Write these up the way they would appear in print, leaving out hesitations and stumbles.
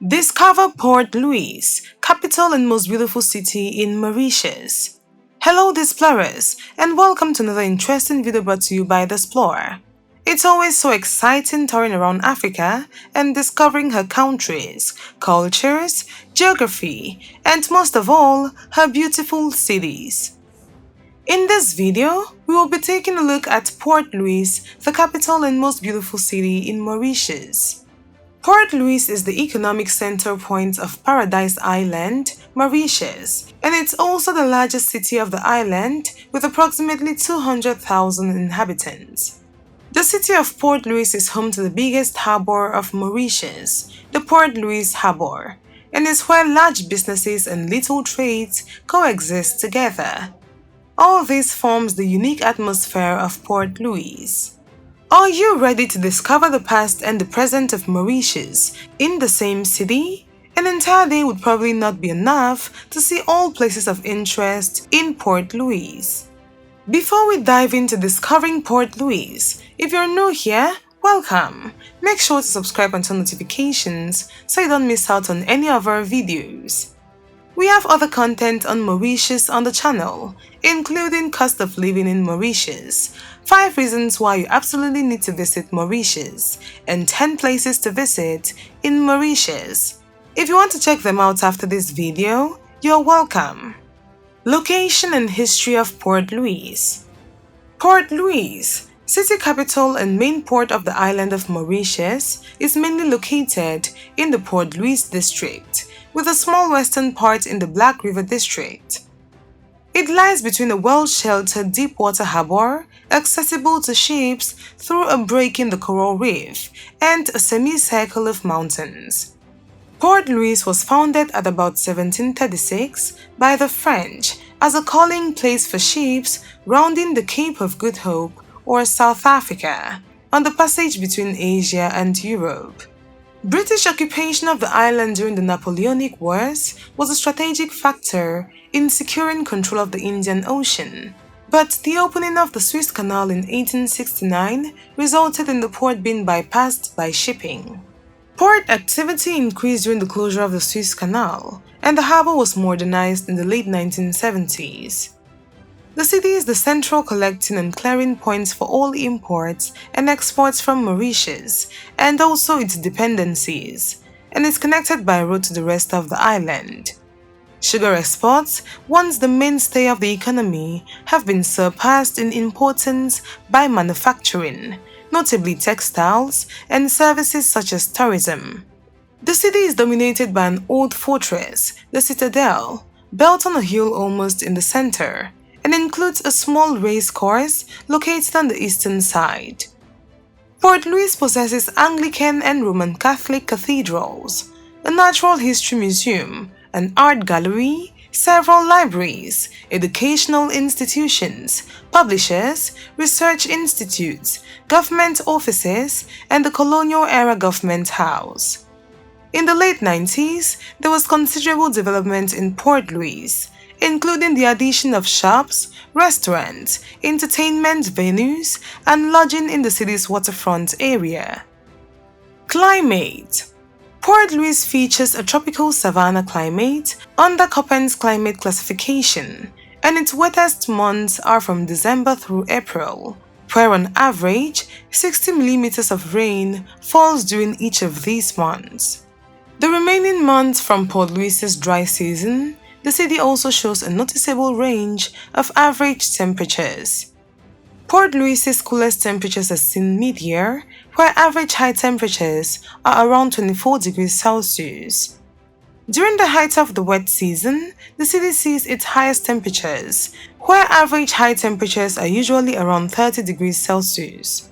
Discover Port Louis, capital and most beautiful city in Mauritius. Hello Displorers, and welcome to another interesting video brought to you by The Explorer. It's always so exciting touring around Africa and discovering her countries, cultures, geography, and most of all, her beautiful cities. In this video, we will be taking a look at Port Louis, the capital and most beautiful city in Mauritius. Port Louis is the economic center point of Paradise Island, Mauritius, and it's also the largest city of the island with approximately 200,000 inhabitants. The city of Port Louis is home to the biggest harbor of Mauritius, the Port Louis Harbor, and is where large businesses and little trades coexist together. All this forms the unique atmosphere of Port Louis. Are you ready to discover the past and the present of Mauritius in the same city? An entire day would probably not be enough to see all places of interest in Port Louis. Before we dive into discovering Port Louis, if you're new here, welcome! Make sure to subscribe and turn notifications so you don't miss out on any of our videos. We have other content on Mauritius on the channel, including cost of living in Mauritius, 5 reasons why you absolutely need to visit Mauritius, and 10 places to visit in Mauritius. If you want to check them out after this video, you're welcome. Location and history of Port Louis. Port Louis, city capital and main port of the island of Mauritius, is mainly located in the Port Louis district, with a small western part in the Black River district. It lies between a well-sheltered deep-water harbor, accessible to ships through a break in the coral reef, and a semicircle of mountains. Port Louis was founded at about 1736 by the French as a calling place for ships rounding the Cape of Good Hope or South Africa, on the passage between Asia and Europe. British occupation of the island during the Napoleonic Wars was a strategic factor in securing control of the Indian Ocean, but the opening of the Suez Canal in 1869 resulted in the port being bypassed by shipping. Port activity increased during the closure of the Suez Canal, and the harbor was modernized in the late 1970s. The city is the central collecting and clearing point for all imports and exports from Mauritius and also its dependencies, and is connected by road to the rest of the island. Sugar exports, once the mainstay of the economy, have been surpassed in importance by manufacturing, notably textiles and services such as tourism. The city is dominated by an old fortress, the Citadel, built on a hill almost in the center, and includes a small race course located on the eastern side. Port Louis possesses Anglican and Roman Catholic cathedrals, a natural history museum, an art gallery, several libraries, educational institutions, publishers, research institutes, government offices, and the colonial-era government house. In the late 90s, there was considerable development in Port Louis, including the addition of shops, restaurants, entertainment venues, and lodging in the city's waterfront area. Climate. Port Louis features a tropical savanna climate under Köppen's climate classification, and its wettest months are from December through April, where on average 60 millimeters of rain falls during each of these months. The remaining months from Port Louis's dry season, the city also shows a noticeable range of average temperatures. Port Louis's coolest temperatures are seen mid-year, where average high temperatures are around 24 degrees Celsius. During the height of the wet season, the city sees its highest temperatures, where average high temperatures are usually around 30 degrees Celsius.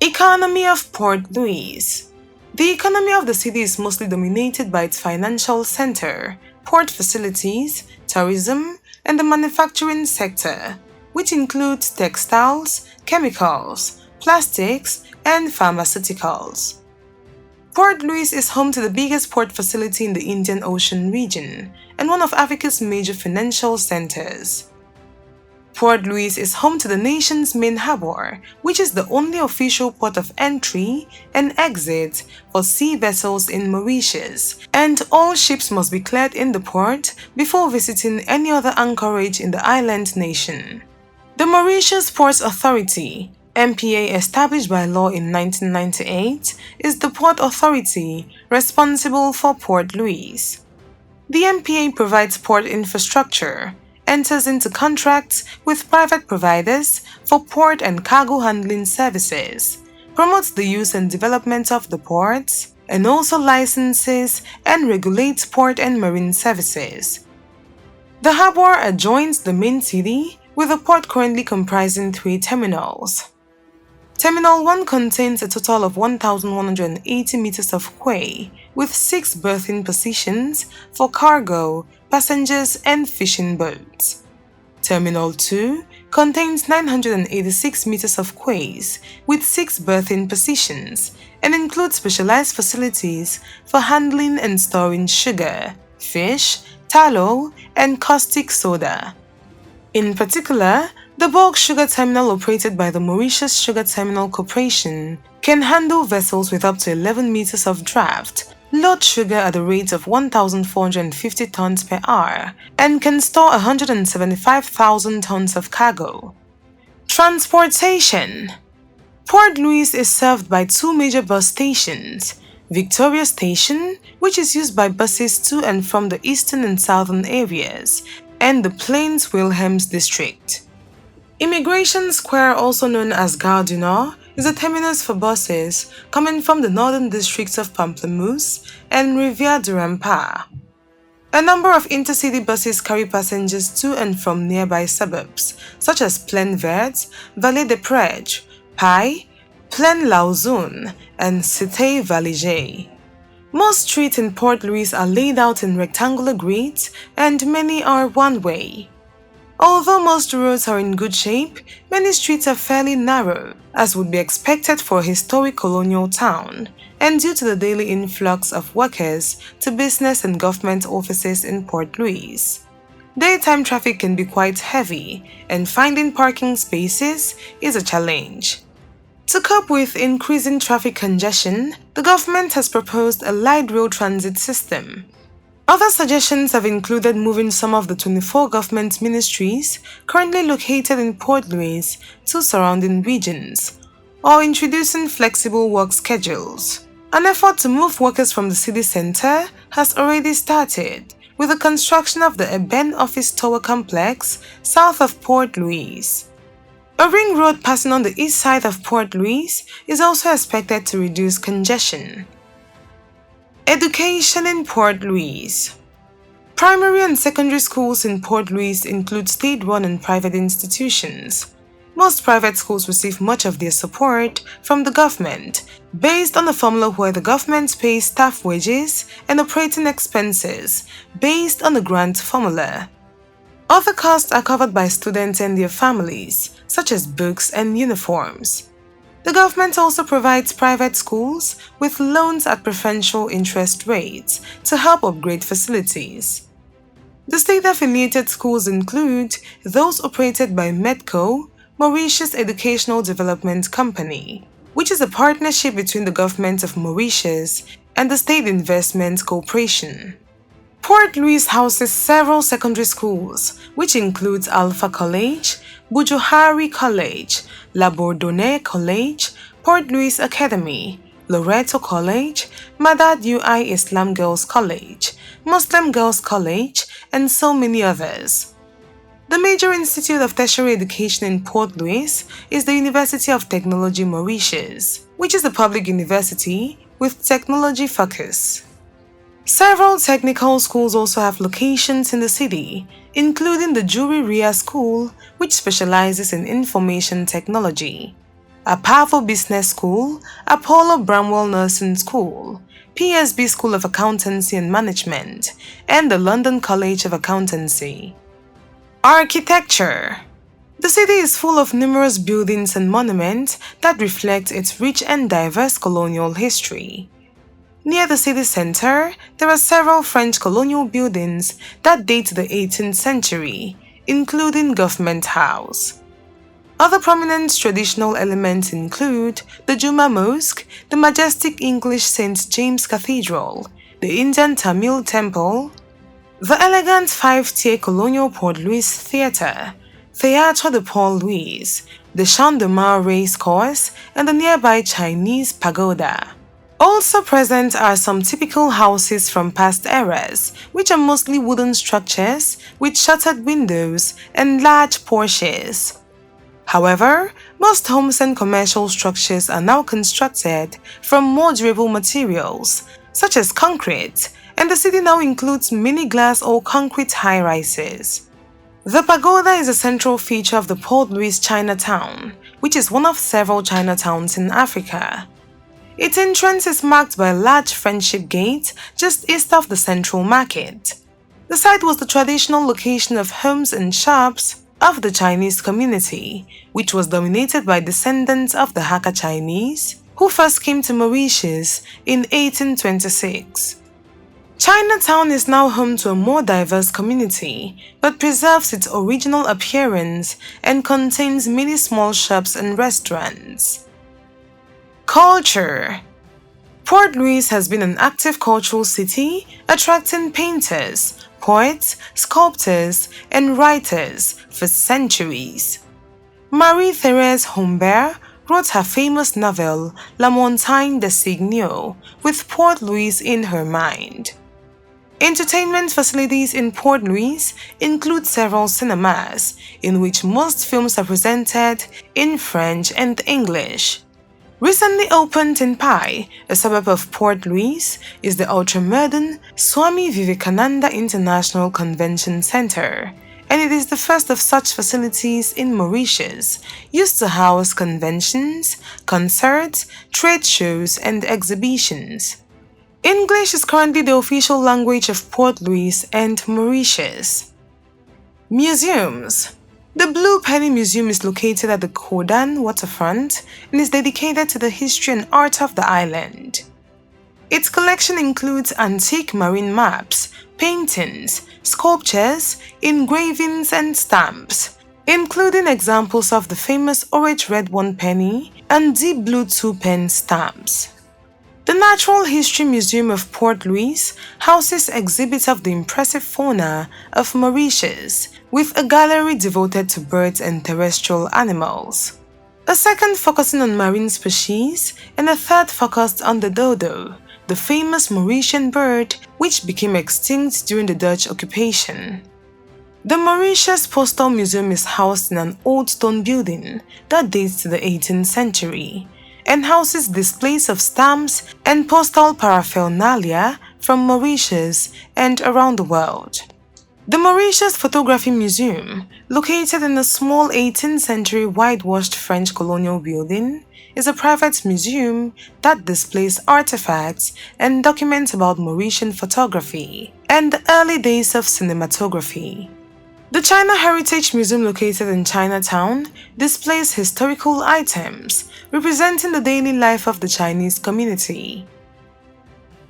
Economy of Port Louis. The economy of the city is mostly dominated by its financial center, port facilities, tourism, and the manufacturing sector, which includes textiles, chemicals, plastics, and pharmaceuticals. Port Louis is home to the biggest port facility in the Indian Ocean region and one of Africa's major financial centers. Port Louis is home to the nation's main harbor, which is the only official port of entry and exit for sea vessels in Mauritius, and all ships must be cleared in the port before visiting any other anchorage in the island nation. The Mauritius Ports Authority, MPA, established by law in 1998, is the port authority responsible for Port Louis. The MPA provides port infrastructure, enters into contracts with private providers for port and cargo handling services, promotes the use and development of the ports, and also licenses and regulates port and marine services. The harbor adjoins the main city, with the port currently comprising 3 terminals. Terminal 1 contains a total of 1,180 meters of quay, with 6 berthing positions for cargo, passengers, and fishing boats. Terminal 2 contains 986 meters of quays, with 6 berthing positions, and includes specialized facilities for handling and storing sugar, fish, tallow, and caustic soda. In particular, the bulk sugar terminal operated by the Mauritius Sugar Terminal Corporation can handle vessels with up to 11 meters of draft, load sugar at a rate of 1,450 tons per hour, and can store 175,000 tons of cargo. Transportation. Port Louis is served by 2 major bus stations: Victoria Station, which is used by buses to and from the eastern and southern areas, and the Plains Wilhelms district. Immigration Square, also known as Gare du Nord, is a terminus for buses coming from the northern districts of Pamplemousse and Rivière du Rempart. A number of intercity buses carry passengers to and from nearby suburbs, such as Plaine Verte, Vallée des Prés, Paille, Plaine Lauzun, and Cité Valigé. Most streets in Port Louis are laid out in rectangular grids, and many are one-way. Although most roads are in good shape, many streets are fairly narrow, as would be expected for a historic colonial town, and due to the daily influx of workers to business and government offices in Port Louis. Daytime traffic can be quite heavy, and finding parking spaces is a challenge. To cope with increasing traffic congestion, the government has proposed a light rail transit system. Other suggestions have included moving some of the 24 government ministries currently located in Port Louis to surrounding regions, or introducing flexible work schedules. An effort to move workers from the city center has already started, with the construction of the Eben Office Tower Complex south of Port Louis. A ring road passing on the east side of Port Louis is also expected to reduce congestion. Education in Port Louis. Primary and secondary schools in Port Louis include state-run and private institutions. Most private schools receive much of their support from the government, based on a formula where the government pays staff wages and operating expenses, based on a grant formula. Other costs are covered by students and their families, such as books and uniforms. The government also provides private schools with loans at preferential interest rates to help upgrade facilities. The state-affiliated schools include those operated by MEDCO, Mauritius Educational Development Company, which is a partnership between the government of Mauritius and the State Investment Corporation. Port Louis houses several secondary schools, which includes Alpha College, Bujohari College, La Bourdonnais College, Port Louis Academy, Loreto College, Madad UI Islam Girls College, Muslim Girls College, and so many others. The major institute of tertiary education in Port Louis is the University of Technology Mauritius, which is a public university with technology focus. Several technical schools also have locations in the city, including the Jury Ria School, which specializes in information technology, Apavo Business School, Apollo Bramwell Nursing School, PSB School of Accountancy and Management, and the London College of Accountancy. Architecture. The city is full of numerous buildings and monuments that reflect its rich and diverse colonial history. Near the city center, there are several French colonial buildings that date to the 18th century, including Government House. Other prominent traditional elements include the Juma Mosque, the majestic English St. James Cathedral, the Indian Tamil Temple, the elegant five-tier colonial Port Louis Theatre, Théâtre de Port Louis, the Champ de Mars race course, and the nearby Chinese pagoda. Also present are some typical houses from past eras, which are mostly wooden structures with shuttered windows and large porches. However, most homes and commercial structures are now constructed from more durable materials, such as concrete, and the city now includes many glass or concrete high-rises. The pagoda is a central feature of the Port Louis Chinatown, which is one of several Chinatowns in Africa. Its entrance is marked by a large Friendship Gate just east of the Central Market. The site was the traditional location of homes and shops of the Chinese community, which was dominated by descendants of the Hakka Chinese, who first came to Mauritius in 1826. Chinatown is now home to a more diverse community, but preserves its original appearance and contains many small shops and restaurants. Culture. Port Louis has been an active cultural city, attracting painters, poets, sculptors, and writers for centuries. Marie-Thérèse Humbert wrote her famous novel La Montagne des Signaux with Port Louis in her mind. Entertainment facilities in Port Louis include several cinemas, in which most films are presented in French and English. Recently opened in Pai, a suburb of Port Louis, is the ultra-modern Swami Vivekananda International Convention Center, and it is the first of such facilities in Mauritius, used to house conventions, concerts, trade shows, and exhibitions. English is currently the official language of Port Louis and Mauritius. Museums. The Blue Penny Museum is located at the Kodan waterfront and is dedicated to the history and art of the island. Its collection includes antique marine maps, paintings, sculptures, engravings, and stamps, including examples of the famous orange red 1 penny and deep blue 2 pence stamps. The Natural History Museum of Port Louis houses exhibits of the impressive fauna of Mauritius, with a gallery devoted to birds and terrestrial animals, a second focusing on marine species, and a third focused on the dodo, the famous Mauritian bird which became extinct during the Dutch occupation. The Mauritius Postal Museum is housed in an old stone building that dates to the 18th century, and houses displays of stamps and postal paraphernalia from Mauritius and around the world. The Mauritius Photography Museum, located in a small 18th century whitewashed French colonial building, is a private museum that displays artifacts and documents about Mauritian photography and the early days of cinematography. The China Heritage Museum, located in Chinatown, displays historical items representing the daily life of the Chinese community.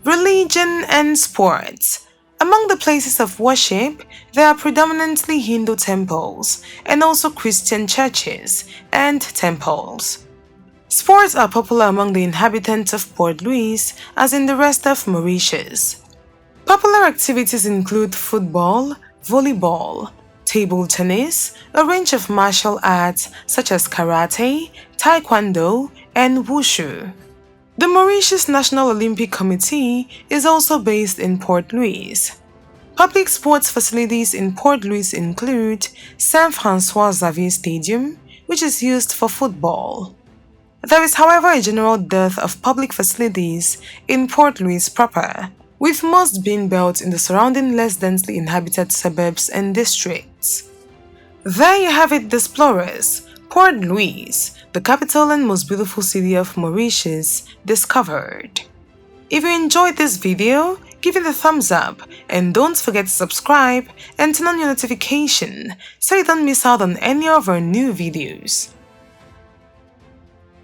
Religion and sports. Among the places of worship, there are predominantly Hindu temples and also Christian churches and temples. Sports are popular among the inhabitants of Port Louis as in the rest of Mauritius. Popular activities include football, volleyball, table tennis, a range of martial arts such as karate, taekwondo, and wushu. The Mauritius National Olympic Committee is also based in Port Louis. Public sports facilities in Port Louis include Saint-François Xavier Stadium, which is used for football. There is, however, a general dearth of public facilities in Port Louis proper, with most being built in the surrounding less densely inhabited suburbs and districts. There you have it, explorers. Port Louis, the capital and most beautiful city of Mauritius, discovered. If you enjoyed this video, give it a thumbs up and don't forget to subscribe and turn on your notification so you don't miss out on any of our new videos.